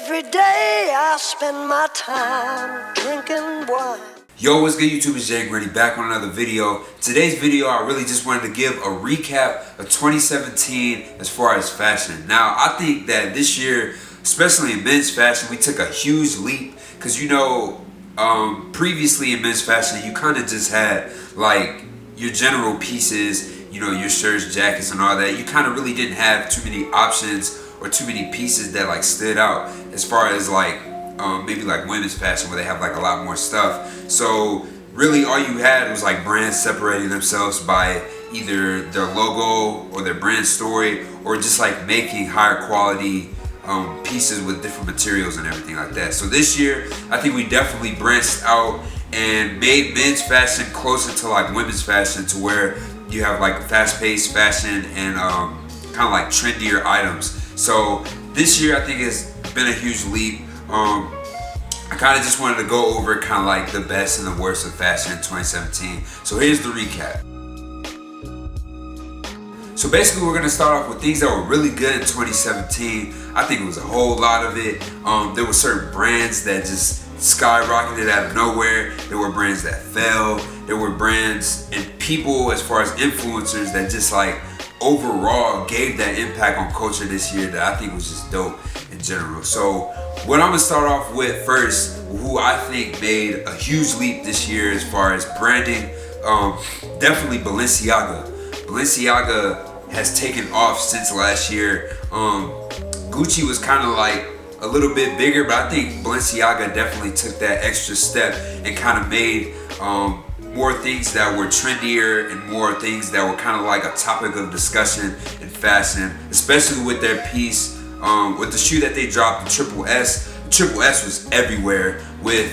Every day I spend my time drinking wine. Yo, what's good YouTube? It's Jay Gritty back on another video. Today's video, I really just wanted to give a recap of 2017 as far as fashion. Now, I think that this year, especially in men's fashion, we took a huge leap because, you know, previously in men's fashion, you kind of just had like your general pieces, you know, your shirts, jackets, and all that. You kind of really didn't have too many options or too many pieces that like stood out as far as like maybe like women's fashion where they have like a lot more stuff. So really all you had was like brands separating themselves by either their logo or their brand story, or just like making higher quality pieces with different materials and everything like that. So this year I think we definitely branched out and made men's fashion closer to like women's fashion, to where you have like fast-paced fashion and kind of like trendier items. So this year I think has been a huge leap. I kind of just wanted to go over kind of like the best and the worst of fashion in 2017. So here's the recap. So basically we're going to start off with things that were really good in 2017. I think it was a whole lot of it. There were certain brands that just skyrocketed out of nowhere. There were brands that fell. There were brands and people as far as influencers that just like overall gave that impact on culture this year that I think was just dope in general. So what I'm gonna start off with first, who I think made a huge leap this year as far as branding, definitely Balenciaga. Balenciaga has taken off since last year. Gucci was kind of like a little bit bigger, but I think Balenciaga definitely took that extra step and kind of made more things that were trendier and more things that were kind of like a topic of discussion in fashion, especially with their piece, with the shoe that they dropped, the Triple S. The Triple S was everywhere with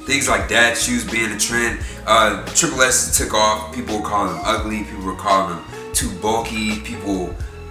things like dad shoes being a trend. Triple S took off. People were calling them ugly. People were calling them too bulky. People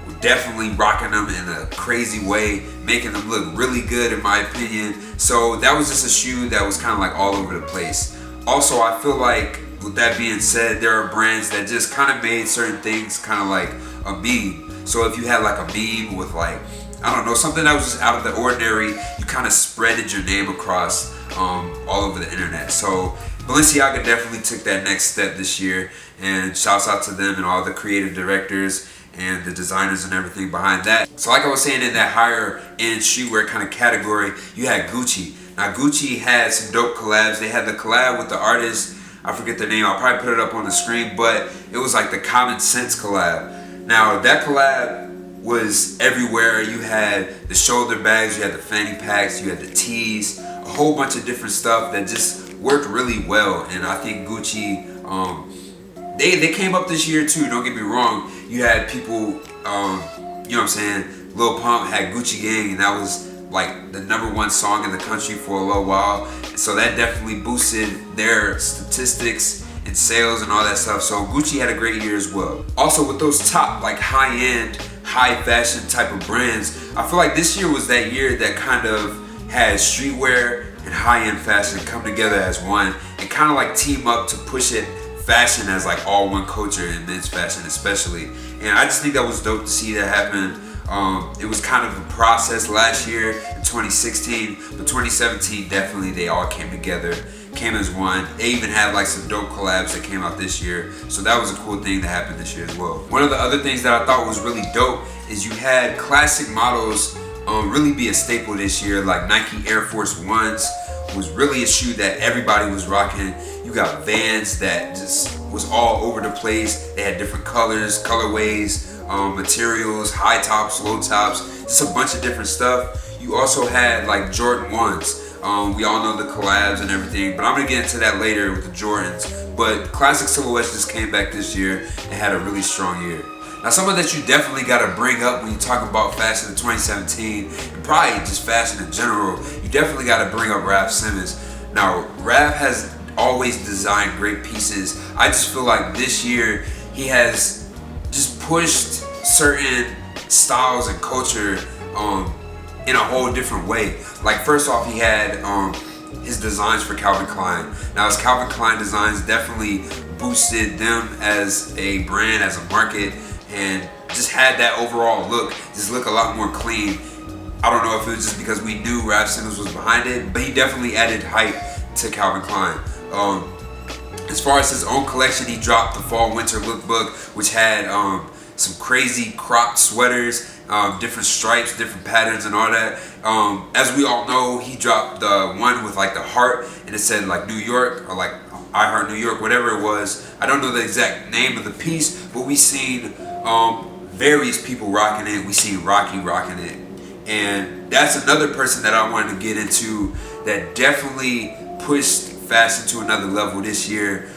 were definitely rocking them in a crazy way, making them look really good in my opinion. So that was just a shoe that was kind of like all over the place. Also, I feel like, with that being said, there are brands that just kind of made certain things kind of like a meme. So if you had like a meme with like, I don't know, something that was just out of the ordinary, you kind of spreaded your name across all over the internet. So Balenciaga definitely took that next step this year, and shouts out to them and all the creative directors and the designers and everything behind that. So like I was saying, in that higher end streetwear kind of category, you had Gucci. Now Gucci had some dope collabs. They had the collab with the artist, I forget the name, I'll probably put it up on the screen, but it was like the Common Sense collab. Now that collab was everywhere. You had the shoulder bags, you had the fanny packs, you had the tees, a whole bunch of different stuff that just worked really well. And I think Gucci, they came up this year too, don't get me wrong. You had people, you know what I'm saying, Lil Pump had Gucci Gang, and that was like the #1 song in the country for a little while. So that definitely boosted their statistics and sales and all that stuff. So Gucci had a great year as well. Also with those top like high-end, high fashion type of brands, I feel like this year was that year that kind of had streetwear and high-end fashion come together as one and kind of like team up to push it fashion as like all one culture in men's fashion especially. And I just think that was dope to see that happen. It was kind of a process last year in 2016, but 2017 definitely they all came together, came as one. They even had like some dope collabs that came out this year, so that was a cool thing that happened this year as well. One of the other things that I thought was really dope is you had classic models really be a staple this year. Like Nike Air Force Ones was really a shoe that everybody was rocking. You got Vans that just was all over the place. They had different colors, colorways, materials, high tops, low tops, just a bunch of different stuff. You also had like Jordan 1s. We all know the collabs and everything, but I'm gonna get into that later with the Jordans. But classic silhouettes just came back this year and had a really strong year. Now, something that you definitely gotta bring up when you talk about fashion in 2017, and probably just fashion in general, you definitely gotta bring up Raf Simons. Now, Raf has always designed great pieces. I just feel like this year he has just pushed certain styles and culture in a whole different way. Like first off, he had his designs for Calvin Klein. Now his Calvin Klein designs definitely boosted them as a brand, as a market, and just had that overall look, just look a lot more clean. I don't know if it was just because we knew Raf Simons was behind it, but he definitely added hype to Calvin Klein. As far as his own collection, he dropped the fall winter lookbook, which had some crazy cropped sweaters, different stripes, different patterns, and all that. As we all know, he dropped the one with like the heart, and it said like New York, or like I Heart New York, whatever it was. I don't know the exact name of the piece, but we seen various people rocking it. We seen Rocky rocking it, and that's another person that I wanted to get into that definitely pushed fashion to another level this year.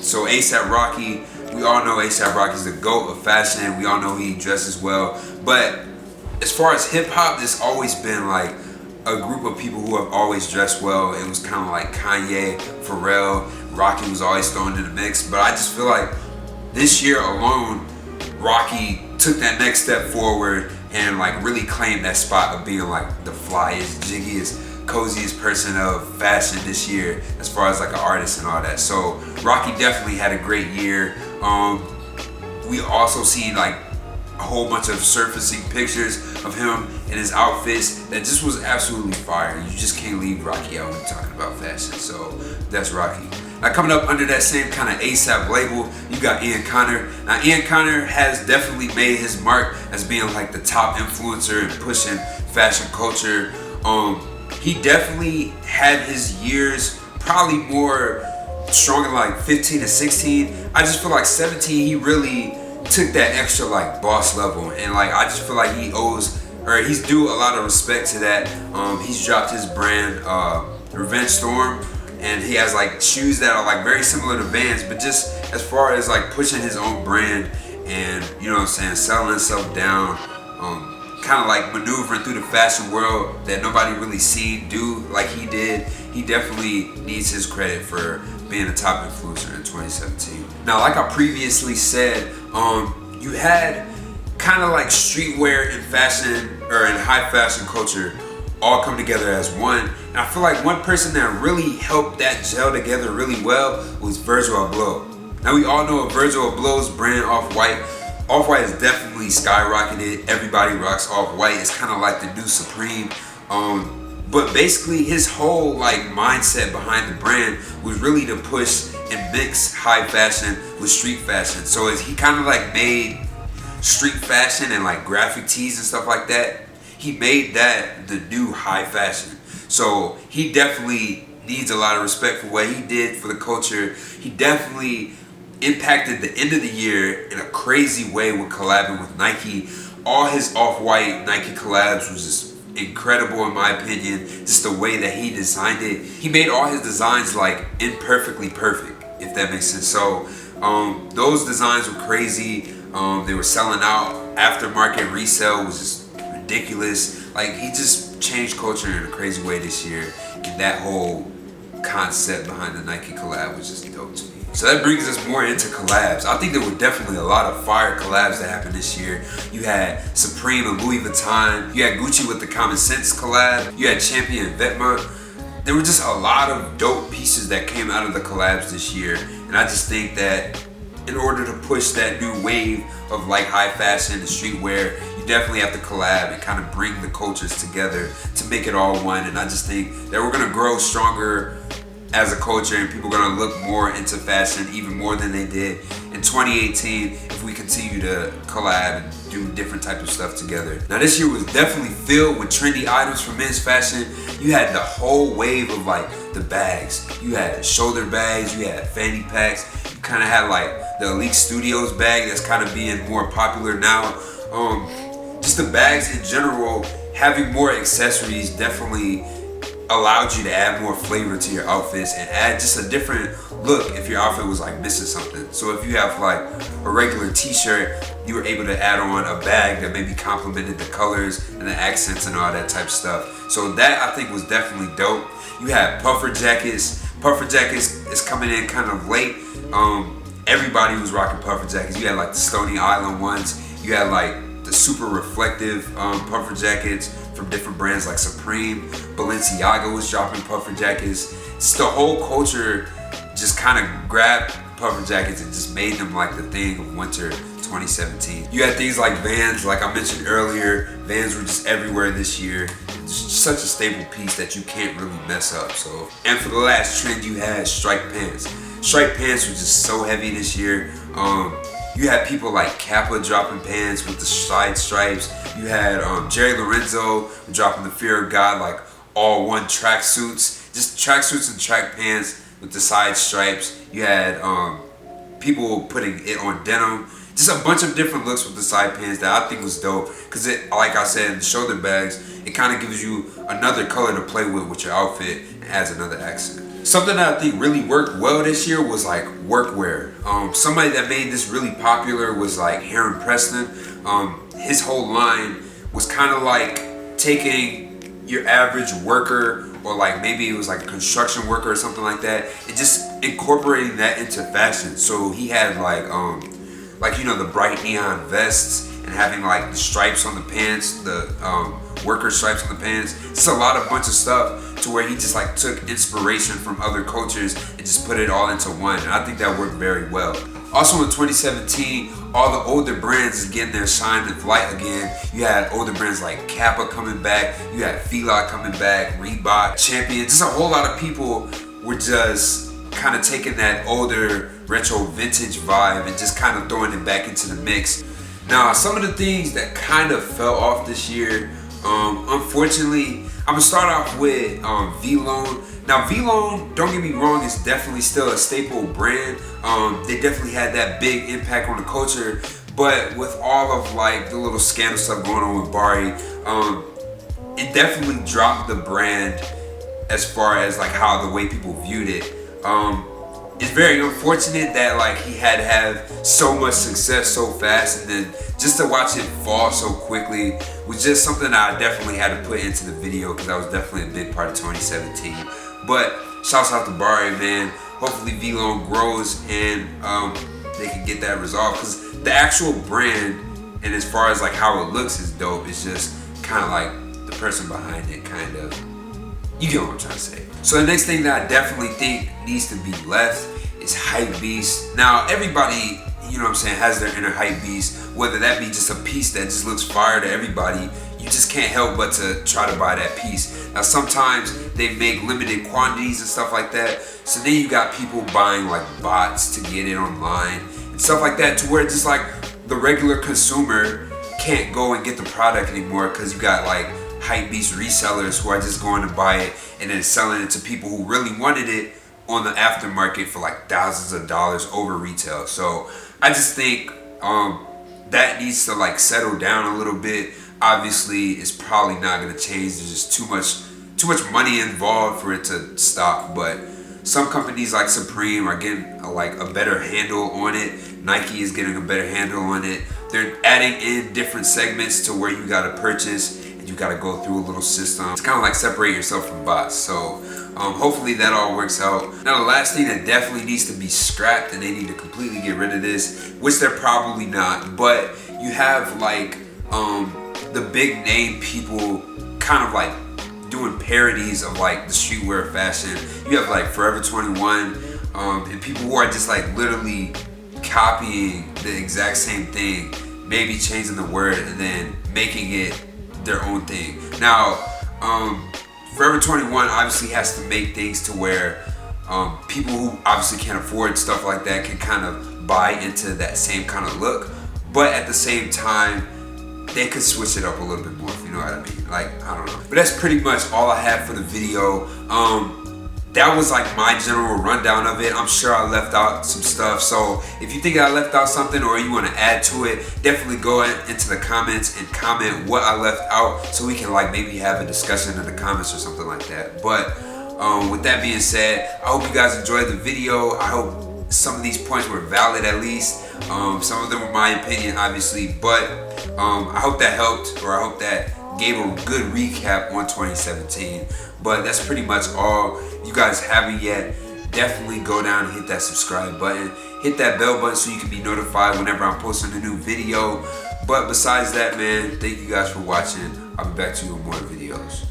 So ASAP Rocky, we all know ASAP Rocky's the GOAT of fashion. We all know he dresses well. But as far as hip hop, there's always been like a group of people who have always dressed well. It was kind of like Kanye, Pharrell, Rocky was always thrown in the mix. But I just feel like this year alone, Rocky took that next step forward and like really claimed that spot of being like the flyest, jiggiest, coziest person of fashion this year as far as like an artist and all that. So Rocky definitely had a great year. We also seen like a whole bunch of surfacing pictures of him in his outfits that just was absolutely fire. You just can't leave Rocky out when talking about fashion. So that's Rocky. Now coming up under that same kind of ASAP label, you got Ian Connor. Now Ian Connor has definitely made his mark as being like the top influencer and pushing fashion culture. He definitely had his years probably more stronger like 15 to 16. I just feel like 17 he really took that extra like boss level, and like I just feel like he owes, or he's due a lot of respect to that. He's dropped his brand Revenge Storm, and he has like shoes that are like very similar to Vans, but just as far as like pushing his own brand and, you know what I'm saying, selling himself down, kind of like maneuvering through the fashion world that nobody really seen do like he did. He definitely needs his credit for being a top influencer in 2017. Now, like I previously said, you had kind of like streetwear and fashion, or in high fashion culture, all come together as one. And I feel like one person that really helped that gel together really well was Virgil Abloh. Now we all know Virgil Abloh's brand Off-White. Off-White has definitely skyrocketed. Everybody rocks Off-White. It's kind of like the new Supreme. But basically his whole like mindset behind the brand was really to push and mix high fashion with street fashion. So as he kind of like made street fashion and like graphic tees and stuff like that, he made that the new high fashion. So he definitely needs a lot of respect for what he did for the culture. He definitely impacted the end of the year in a crazy way with collabing with Nike. All his Off-White Nike collabs was just incredible in my opinion. Just the way that he designed it. He made all his designs like imperfectly perfect, if that makes sense. So those designs were crazy. They were selling out. Aftermarket resale was just ridiculous. Like he just changed culture in a crazy way this year. And that whole concept behind the Nike collab was just dope to me. So that brings us more into collabs. I think there were definitely a lot of fire collabs that happened this year. You had Supreme and Louis Vuitton. You had Gucci with the Common Sense collab. You had Champion and Vetements. There were just a lot of dope pieces that came out of the collabs this year. And I just think that in order to push that new wave of like high fashion and streetwear, you definitely have to collab and kind of bring the cultures together to make it all one. And I just think that we're gonna grow stronger as a culture, and people are gonna look more into fashion even more than they did in 2018 if we continue to collab and do different types of stuff together. Now this year was definitely filled with trendy items for men's fashion. You had the whole wave of like the bags. You had shoulder bags, you had fanny packs, you kind of had like the Elite Studios bag that's kind of being more popular now. Just the bags in general, having more accessories definitely allowed you to add more flavor to your outfits and add just a different look if your outfit was like missing something. So if you have like a regular t-shirt, you were able to add on a bag that maybe complemented the colors and the accents and all that type of stuff. So that I think was definitely dope. You had puffer jackets. Puffer jackets is coming in kind of late. Everybody was rocking puffer jackets. You had like the Stony Island ones. You had like the super reflective puffer jackets from different brands like Supreme. Balenciaga was dropping puffer jackets. Just the whole culture just kind of grabbed puffer jackets and just made them like the thing of winter 2017. You had things like Vans, like I mentioned earlier. Vans were just everywhere this year. It's such a staple piece that you can't really mess up. So, and for the last trend, you had striped pants. Striped pants were just so heavy this year. You had people like Kappa dropping pants with the side stripes. You had Jerry Lorenzo dropping the Fear of God, like all one tracksuits, just tracksuits and track pants with the side stripes. You had people putting it on denim. Just a bunch of different looks with the side pants that I think was dope. Because it, like I said, the shoulder bags, it kind of gives you another color to play with your outfit and adds another accent. Something that I think really worked well this year was like workwear. Somebody that made this really popular was like Heron Preston. His whole line was kind of like taking your average worker, or like maybe it was like a construction worker or something like that, and just incorporating that into fashion. So he had like you know, the bright neon vests and having like the stripes on the pants, the worker stripes on the pants. It's a bunch of stuff to where he just like took inspiration from other cultures and just put it all into one. And I think that worked very well. Also in 2017, all the older brands is getting their shine and light again. You had older brands like Kappa coming back. You had Fila coming back, Reebok, Champion. Just a whole lot of people were just kind of taking that older retro vintage vibe and just kind of throwing it back into the mix. Now, some of the things that kind of fell off this year, unfortunately, I'm gonna start off with Vetements. Now, Vetements, don't get me wrong, is definitely still a staple brand. They definitely had that big impact on the culture, but with all of like the little scandal stuff going on with Bari, it definitely dropped the brand as far as like how the way people viewed it. It's very unfortunate that like he had to have so much success so fast, and then just to watch it fall so quickly was just something that I definitely had to put into the video, because that was definitely a big part of 2017. But shouts out to Bari, man. Hopefully Vetements grows and they can get that resolved, because the actual brand and as far as like how it looks is dope. It's just kind of like the person behind it kind of, you get what I'm trying to say. So the next thing that I definitely think needs to be left is hype beast. Now everybody, you know what I'm saying, has their inner hype beast, whether that be just a piece that just looks fire to everybody. You just can't help but to try to buy that piece. Now sometimes they make limited quantities and stuff like that, so then you got people buying like bots to get it online and stuff like that, to where just like the regular consumer can't go and get the product anymore, because you got like hype beast resellers who are just going to buy it and then selling it to people who really wanted it on the aftermarket for like thousands of dollars over retail. So I just think that needs to like settle down a little bit. Obviously it's probably not going to change. There's just too much money involved for it to stop. But some companies like Supreme are getting like a better handle on it. Nike is getting a better handle on it. They're adding in different segments to where you got to purchase, you got to go through a little system. It's kind of like separate yourself from bots. So hopefully that all works out. Now the last thing that definitely needs to be scrapped, and they need to completely get rid of this, which they're probably not, but you have like the big name people kind of like doing parodies of like the streetwear fashion. You have like Forever 21 and people who are just like literally copying the exact same thing, maybe changing the word and then making it their own thing. Now, Forever 21 obviously has to make things to where people who obviously can't afford stuff like that can kind of buy into that same kind of look, but at the same time, they could switch it up a little bit more, if you know what I mean. Like, I don't know. But that's pretty much all I have for the video. That was like my general rundown of it. I'm sure I left out some stuff. So if you think I left out something or you want to add to it, definitely go into the comments and comment what I left out, so we can like maybe have a discussion in the comments or something like that. But with that being said, I hope you guys enjoyed the video. I hope some of these points were valid at least. Some of them were my opinion, obviously, but I hope that helped, or I hope that gave a good recap on 2017. But that's pretty much all. If you guys haven't yet, definitely go down and hit that subscribe button. Hit that bell button so you can be notified whenever I'm posting a new video. But besides that, man, thank you guys for watching. I'll be back to you with more videos.